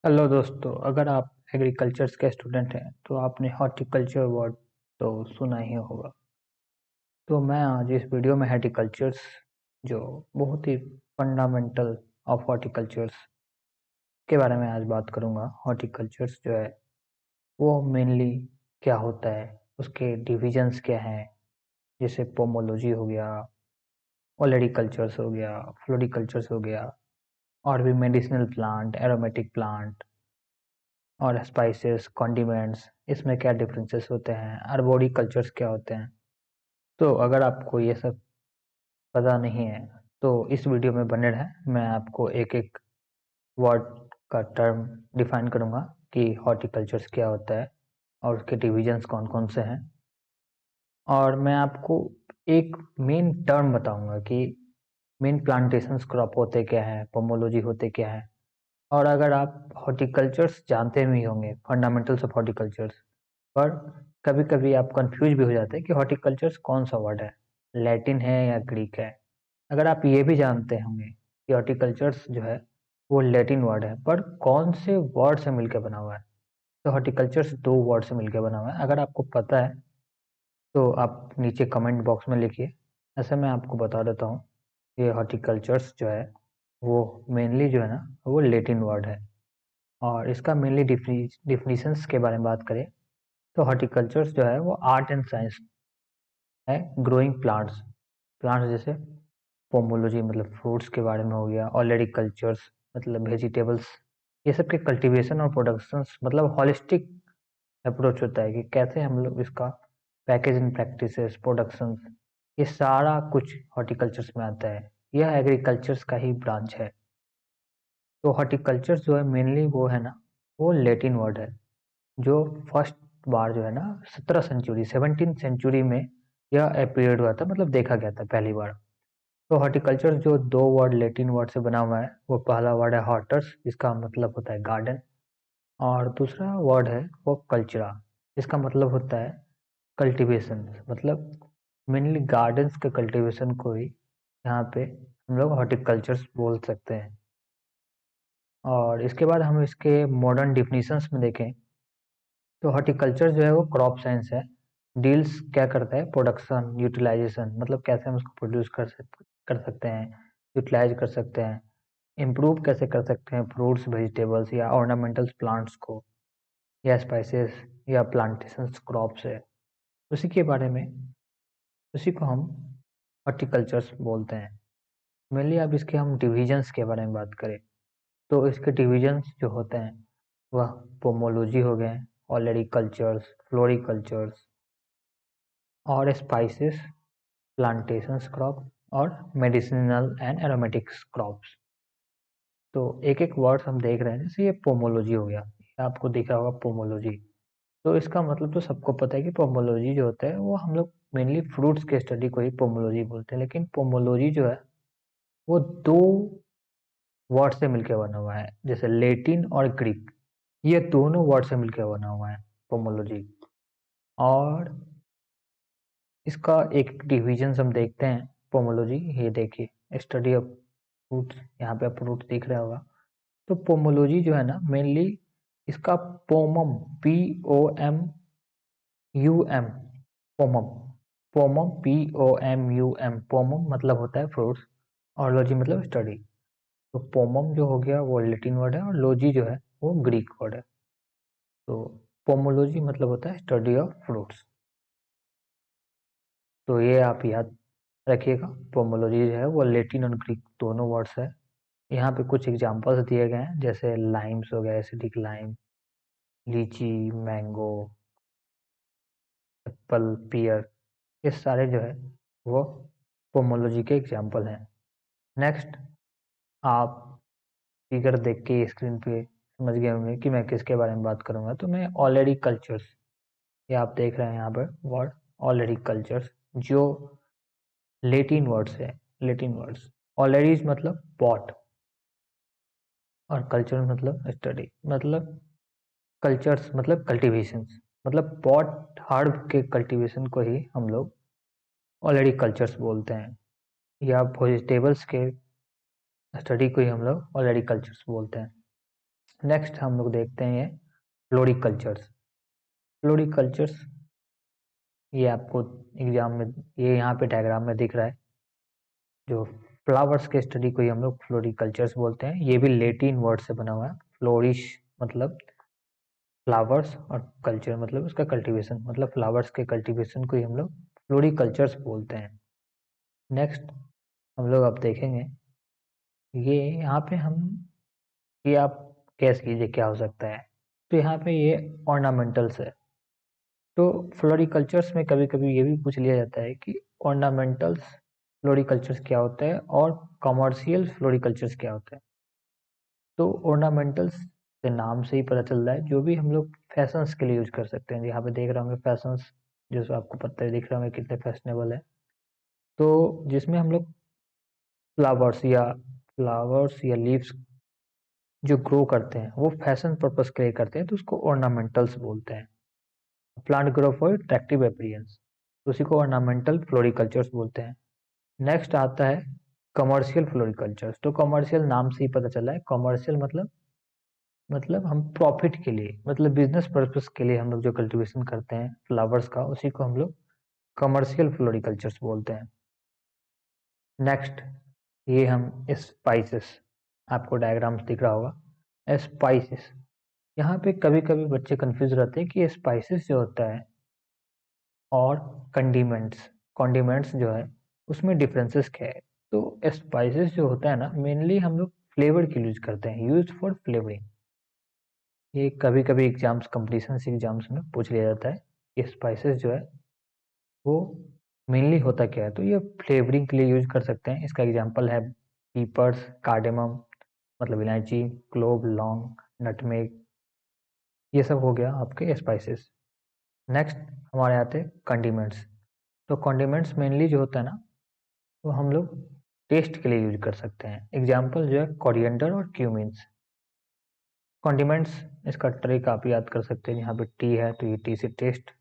Hello दोस्तों, अगर आप एग्रीकल्चर्स के स्टूडेंट हैं तो आपने हॉर्टिकल्चर वर्ड तो सुना ही होगा। तो मैं आज इस वीडियो में हॉर्टिकल्चर्स जो बहुत ही फंडामेंटल ऑफ हॉर्टिकल्चर्स के बारे में आज बात करूंगा। हॉर्टिकल्चर्स जो है वो मेनली क्या होता है, उसके डिविजन्स क्या हैं, जैसे पोमोलॉजी हो गया, ओलेरीकल्चर्स हो गया, फ्लोरिकल्चर्स हो गया, और भी मेडिसिनल प्लांट, एरोमेटिक प्लांट और स्पाइसेस, कॉन्डिमेंट्स, इसमें क्या डिफरेंसेस होते हैं, अर्बोरिकल्चर्स क्या होते हैं। तो अगर आपको ये सब पता नहीं है तो इस वीडियो में बने रहें। मैं आपको एक एक वर्ड का टर्म डिफाइन करूंगा कि हॉर्टिकल्चर्स क्या होता है और उसके डिविजन्स कौन कौन से हैं। और मैं आपको एक मेन टर्म बताऊंगा कि मेन प्लांटेशंस क्रॉप होते क्या है, पोमोलॉजी होते क्या है। और अगर आप हॉर्टिकल्चर्स जानते भी होंगे, फंडामेंटल्स ऑफ हॉर्टिकल्चर्स, पर कभी कभी आप कंफ्यूज भी हो जाते हैं कि हॉर्टिकल्चर्स कौन सा वर्ड है, लैटिन है या ग्रीक है। अगर आप ये भी जानते होंगे कि हॉर्टिकल्चर्स जो है वो लैटिन वर्ड है, पर कौन से वर्ड से मिलकर बना हुआ है, तो हॉर्टिकल्चर्स दो वर्ड से मिलकर बना हुआ है। अगर आपको पता है तो आप नीचे कमेंट बॉक्स में लिखिए। ऐसे मैं आपको बता देता हूँ, ये हॉर्टिकल्चर्स जो है वो मेनली जो है ना वो लैटिन वर्ड है। और इसका मेनली डिफिनीशंस के बारे में बात करें तो हॉर्टिकल्चर्स जो है वो आर्ट एंड साइंस है ग्रोइंग प्लांट्स। प्लांट्स जैसे पोमोलॉजी मतलब फ्रूट्स के बारे में हो गया, ऑलरेडी कल्चर्स मतलब वेजिटेबल्स, ये सब के कल्टीवेशन और प्रोडक्शंस मतलब हॉलिस्टिक अप्रोच होता है कि कैसे हम लोग इसका पैकेज इन प्रैक्टिसेस, प्रोडक्शंस, ये सारा कुछ हॉर्टिकल्चर्स में आता है। यह एग्रीकल्चर्स का ही ब्रांच है। तो हॉर्टिकल्चर जो है मेनली वो है ना वो लैटिन वर्ड है, जो फर्स्ट बार जो है ना 17 सेंचुरी में यह अपीयर्ड हुआ था, मतलब देखा गया था पहली बार। तो हॉर्टिकल्चर जो दो वर्ड लैटिन वर्ड से बना हुआ है, वो पहला वर्ड है हॉर्टस, जिसका मतलब होता है गार्डन, और दूसरा वर्ड है वो कल्चरा, जिसका मतलब होता है कल्टीवेशन। मतलब मेनली गार्डन्स के कल्टीवेशन को ही यहाँ पे हम लोग हॉर्टिकल्चर्स बोल सकते हैं। और इसके बाद हम इसके मॉडर्न डिफिनीशंस में देखें तो हॉर्टिकल्चर जो है वो क्रॉप साइंस है। डील्स क्या करता है, प्रोडक्शन, यूटिलाइजेशन, मतलब कैसे हम उसको प्रोड्यूस कर सकते हैं, यूटिलाइज कर सकते हैं, इम्प्रूव कैसे कर सकते हैं फ्रूट्स, वेजिटेबल्स या ऑर्नामेंटल प्लांट्स को, या स्पाइसेस या प्लांटेशन क्रॉप्स है, उसी के बारे में, उसी को हम हॉर्टिकल्चर्स बोलते हैं। मेनली अब इसके हम डिविजन्स के बारे में बात करें तो इसके डिविजन्स जो होते हैं वह पोमोलॉजी हो गए, ऑलरेडी कल्चर्स, फ्लोरिकल्चर्स, और स्पाइसेस, प्लांटेशंस क्रॉप, और मेडिसिनल एंड एरोमेटिक्स क्रॉप्स। तो एक एक वर्ड हम देख रहे हैं, जैसे ये पोमोलॉजी हो गया, ये आपको दिख रहा होगा पोमोलॉजी। तो इसका मतलब तो सबको पता है कि पोमोलॉजी जो होता है वो हम लोग मेनली फ्रूट्स के स्टडी को ही पोमोलॉजी बोलते हैं, लेकिन पोमोलॉजी जो है वो दो वर्ड से मिलकर बना हुआ है, जैसे लेटिन और ग्रीक, ये दोनों वर्ड से मिलकर बना हुआ है पोमोलॉजी। और इसका एक डिविजन हम देखते हैं पोमोलॉजी, ये देखिए स्टडी ऑफ फ्रूट्स, यहाँ पे आप फ्रूट दिख रहा होगा। तो पोमोलॉजी जो है ना मेनली इसका पोमम, POMUM, पोमम, पोमम POMUM, पोमम मतलब होता है फ्रूट्स और लॉजी मतलब स्टडी। तो पोमम जो हो गया वो लैटिन वर्ड है और लॉजी जो है वो ग्रीक वर्ड है। तो पोमोलॉजी मतलब होता है स्टडी ऑफ फ्रूट्स। तो ये आप याद रखिएगा, पोमोलॉजी जो है वो लैटिन और ग्रीक दोनों वर्ड्स है। यहाँ पे कुछ एग्जांपल्स दिए गए हैं, जैसे लाइम्स हो गया, एसिडिक लाइम, लीची, मैंगो, एप्पल, पियर, ये सारे जो है वो पोमोलॉजी के एग्जांपल हैं। नेक्स्ट, आप फिगर देख के स्क्रीन पे समझ गए होंगे कि मैं किसके बारे में बात करूंगा। तो मैं ऑलरेडी कल्चर्स, ये आप देख रहे हैं यहाँ पर वर्ड ऑलरेडी कल्चर्स, जो लेटिन वर्ड्स है, लेटिन वर्ड्स। ऑलरेडीज मतलब पॉट, और कल्चर मतलब स्टडी, मतलब कल्चर्स मतलब कल्टीवेशंस, मतलब पॉट हर्ब के कल्टीवेशन को ही हम लोग ऑलरेडी कल्चर्स बोलते हैं, या वेजिटेबल्स के स्टडी को ही हम लोग ऑलरेडी कल्चर्स बोलते हैं। नेक्स्ट हम लोग देखते हैं ये फ्लोरिकल्चर्स। फ्लोरिकल्चर्स ये आपको एग्जाम में, ये यहाँ पे डायग्राम में दिख रहा है, जो फ्लावर्स के स्टडी को ही हम लोग फ्लोरिकल्चर्स बोलते हैं। ये भी लेटिन वर्ड से बना हुआ है। फ्लोरिश मतलब फ्लावर्स और कल्चर मतलब उसका कल्टीवेशन, मतलब फ्लावर्स के कल्टीवेशन को ही हम लोग फ्लोरिकल्चर्स बोलते हैं। नेक्स्ट हम लोग अब देखेंगे ये यहाँ पे हम, ये आप कैस कीजिए क्या हो सकता है। तो यहाँ पे ये ऑर्नामेंटल्स है। तो फ्लोरिकल्चर्स में कभी कभी ये भी पूछ लिया जाता है कि ऑर्नामेंटल्स फ्लोरिकल्चर्स क्या होता है और कमर्शियल फ्लोरिकल्चर्स क्या होता है। तो ऑर्नामेंटल्स के नाम से ही पता चल रहा है, जो भी हम लोग फैशंस के लिए यूज कर सकते हैं। यहाँ पे देख रहे होंगे फैशंस, जो आपको पता है, दिख रहे होंगे कितने फैशनेबल है। तो जिसमें हम लोग फ्लावर्स या लीव्स जो ग्रो करते हैं वो फैशन पर्पस के लिए करते हैं, तो उसको ऑर्नामेंटल्स बोलते हैं। Plant grow for attractive appearance, तो उसी को ऑर्नामेंटल फ्लोरिकल्चर्स बोलते हैं। नेक्स्ट आता है कमर्शियल फ्लोरिकल्चर्स। तो कमर्शियल नाम से ही पता चला है, कमर्शियल मतलब हम प्रॉफिट के लिए, मतलब बिजनेस पर्पस के लिए हम लोग जो कल्टीवेशन करते हैं फ्लावर्स का, उसी को हम लोग कमर्शियल फ्लोरिकल्चर्स बोलते हैं। नेक्स्ट ये हम स्पाइसेस, आपको डायग्राम्स दिख रहा होगा स्पाइसेस। यहाँ पे कभी कभी बच्चे कंफ्यूज रहते हैं कि स्पाइसेस जो होता है और कंडीमेंट्स, कॉन्डिमेंट्स जो है उसमें डिफरेंसेस क्या है। तो स्पाइसेस जो होता है ना, मेनली हम लोग फ्लेवर के लिए यूज करते हैं, यूज फॉर फ्लेवरिंग। ये कभी कभी एग्जाम्स, कंपटीशन एग्जाम्स में पूछ लिया जाता है कि स्पाइसेस जो है वो मेनली होता क्या है। तो ये फ्लेवरिंग के लिए यूज कर सकते हैं। इसका एग्जांपल है पीपर्स, कार्डेमम मतलब इलायची, क्लोव, लौंग, नटमेग, ये सब हो गया आपके स्पाइसेस। नेक्स्ट हमारे आते हैं कंडीमेंट्स। तो कंडीमेंट्स मेनली जो होता है ना, वो हम लोग टेस्ट के लिए यूज कर सकते हैं। एग्जाम्पल जो है कोरिएंडर और क्यूमिन्स। कॉन्डिमेंट्स, इसका ट्रिक आप याद कर सकते हैं, यहाँ पे टी है तो ये टी से टेस्ट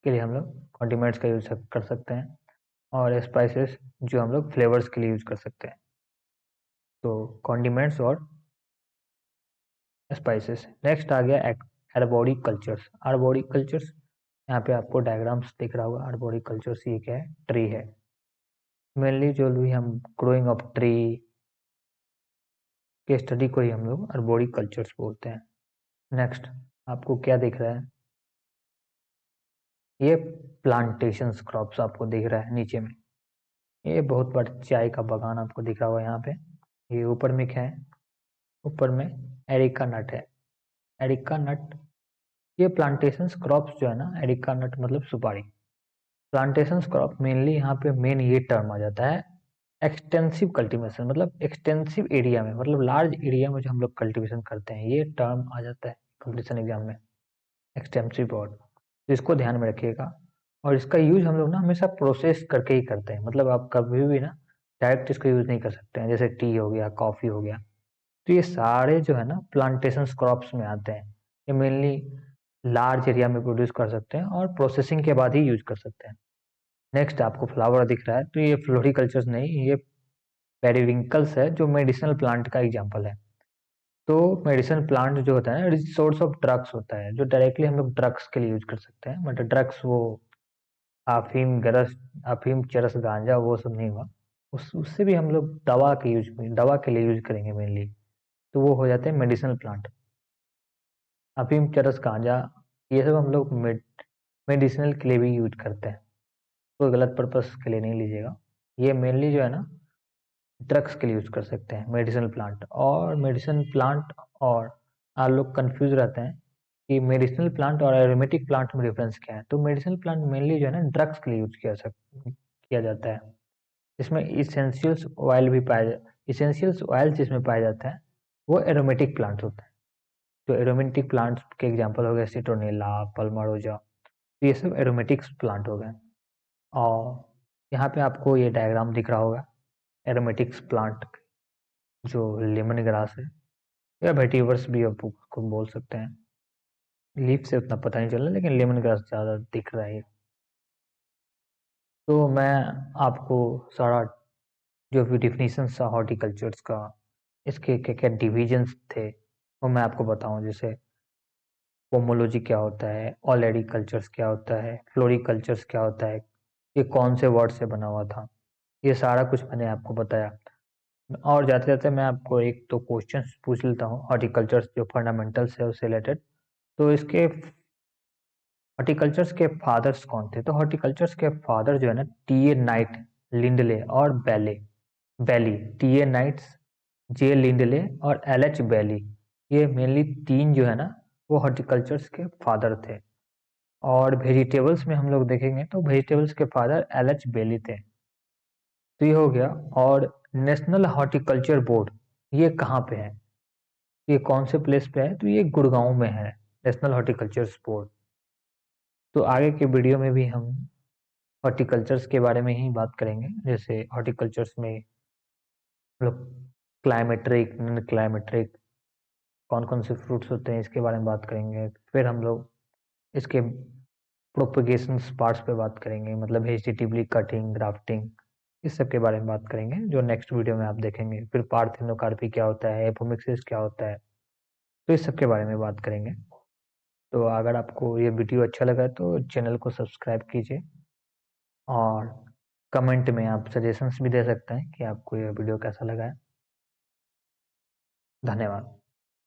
के लिए हम लोग कॉन्डिमेंट्स का यूज कर सकते हैं। और स्पाइसेस जो हम लोग फ्लेवर्स के लिए यूज कर सकते हैं। तो कॉन्डिमेंट्स और स्पाइसेस। नेक्स्ट आ गया आर्बोरिकल्चर्स। आर्बोरिकल्चर्स, यहाँ पे आपको डायग्राम्स दिख रहा होगा। आर्बोरिकल्चर्स ये क्या है, ट्री है। मेनली जो भी हम ग्रोइंग ऑफ ट्री के स्टडी को ही हम लोग आर्बोरिकल्चर्स बोलते हैं। नेक्स्ट आपको क्या दिख रहा है, ये प्लांटेशंस क्रॉप्स आपको दिख रहा है नीचे में। ये बहुत बड़ा चाय का बागान आपको दिख रहा होगा यहाँ पे। ये ऊपर में क्या है, ऊपर में एरिका नट है। एरिका नट, ये प्लांटेशंस क्रॉप्स जो है ना, एरिका नट मतलब सुपारी। प्लांटेशंस क्रॉप मेनली यहाँ पे मेन ये टर्म आ जाता है एक्सटेंसिव कल्टीवेशन, मतलब एक्सटेंसिव एरिया में, मतलब लार्ज एरिया में जो हम लोग कल्टीवेशन करते हैं, ये टर्म आ जाता है कंपटीशन एग्जाम में, एक्सटेंसिव वर्ड। तो इसको ध्यान में रखिएगा। और इसका यूज हम लोग ना हमेशा प्रोसेस करके ही करते हैं, मतलब आप कभी भी ना डायरेक्ट इसको यूज नहीं कर सकते हैं। जैसे टी हो गया, कॉफी हो गया, तो ये सारे जो है ना प्लांटेशन क्रॉप्स में आते हैं। ये मेनली लार्ज एरिया में प्रोड्यूस कर सकते हैं और प्रोसेसिंग के बाद ही यूज कर सकते हैं। नेक्स्ट आपको फ्लावर दिख रहा है, तो ये फ्लोरिकल्चर्स नहीं, ये पेरिविंकल्स है, जो मेडिसिनल प्लांट का एग्जाम्पल है। तो मेडिसिन प्लांट जो होता है ना, सोर्स ऑफ ड्रग्स होता है, जो डायरेक्टली हम लोग ड्रग्स के लिए यूज कर सकते हैं। बट ड्रग्स वो अफीम, गरस, अफीम, चरस, गांजा, वो सब नहीं हुआ। उससे भी हम लोग दवा के लिए यूज करेंगे मेनली, तो वो हो जाते हैं मेडिसिनल प्लांट। अफीम, चरस, गांजा, ये सब हम लोग मेडिसिनल के लिए भी यूज करते हैं, कोई गलत पर्पस के लिए नहीं लीजिएगा। ये मेनली जो है ना ड्रग्स के लिए यूज कर सकते हैं मेडिसिनल प्लांट। और मेडिसिन प्लांट और आप लोग कंफ्यूज रहते हैं कि मेडिसिनल प्लांट और एरोमेटिक प्लांट में डिफरेंस क्या है। तो मेडिसिनल प्लांट मेनली जो है ना ड्रग्स के लिए यूज किया जाता है। इसमें इसेंशियल्स ऑयल भी पाया, इसेंशियल्स ऑयल जिसमें पाया जाता है वो एरोमेटिक प्लांट होता है। तो एरोमेटिक प्लांट्स के एग्जांपल हो गए सिट्रोनेला, पल्मारोजा, तो ये सब एरोमेटिक्स प्लांट हो गए। और यहाँ पे आपको ये डायग्राम दिख रहा होगा एरोमेटिक्स प्लांट, जो लेमन ग्रास है या वेटिवर्स भी आप उसको बोल सकते हैं। लीफ से उतना पता नहीं चल रहा, लेकिन लेमन ग्रास ज़्यादा दिख रहा है। तो मैं आपको सारा जो भी डिफिनीशन था हॉर्टिकल्चर्स का, इसके क्या क्या डिविजन्स थे, वो मैं आपको बताऊं, जैसे पोमोलॉजी क्या होता है, ऑलरेडी कल्चर्स क्या होता है, फ्लोरिकल्चर्स क्या होता है, ये कौन से वर्ड से बना हुआ था, ये सारा कुछ मैंने आपको बताया। और जाते जाते मैं आपको एक तो क्वेश्चंस पूछ लेता हूँ हॉर्टिकल्चर्स जो फंडामेंटल्स है उससे रिलेटेड। तो इसके हॉर्टिकल्चर्स के फादर्स कौन थे? तो हॉर्टिकल्चर्स के फादर जो है ना, टी ए नाइट, लिंडले और Bailey. T A Knights, J Lindley और एल एच बैली, ये मेनली तीन जो है ना, वो हॉर्टिकल्चर्स के फादर थे। और वेजिटेबल्स में हम लोग देखेंगे तो वेजिटेबल्स के फादर एल एच बैली थे। तो ये हो गया। और नेशनल हॉर्टिकल्चर बोर्ड ये कहाँ पे है, ये कौन से प्लेस पे है? तो ये गुड़गांव में है, नेशनल हॉर्टिकल्चर बोर्ड। तो आगे के वीडियो में भी हम हॉर्टिकल्चर्स के बारे में ही बात करेंगे, जैसे हॉर्टिकल्चर्स में मतलब क्लाइमेट्रिक, नॉन क्लाइमेट्रिक, कौन कौन से फ्रूट्स होते हैं इसके बारे में बात करेंगे। फिर हम लोग इसके प्रोपगेशन पार्ट्स पे बात करेंगे, मतलब वेजिटेटिवली कटिंग, ग्राफ्टिंग, इस सब के बारे में बात करेंगे जो नेक्स्ट वीडियो में आप देखेंगे। फिर पार्थिनोकार्पी क्या होता है, एपोमिक्सिस क्या होता है, तो इस सब के बारे में बात करेंगे। तो अगर आपको ये वीडियो अच्छा लगा तो चैनल को सब्सक्राइब कीजिए, और कमेंट में आप सजेशंस भी दे सकते हैं कि आपको ये वीडियो कैसा लगा है। धन्यवाद।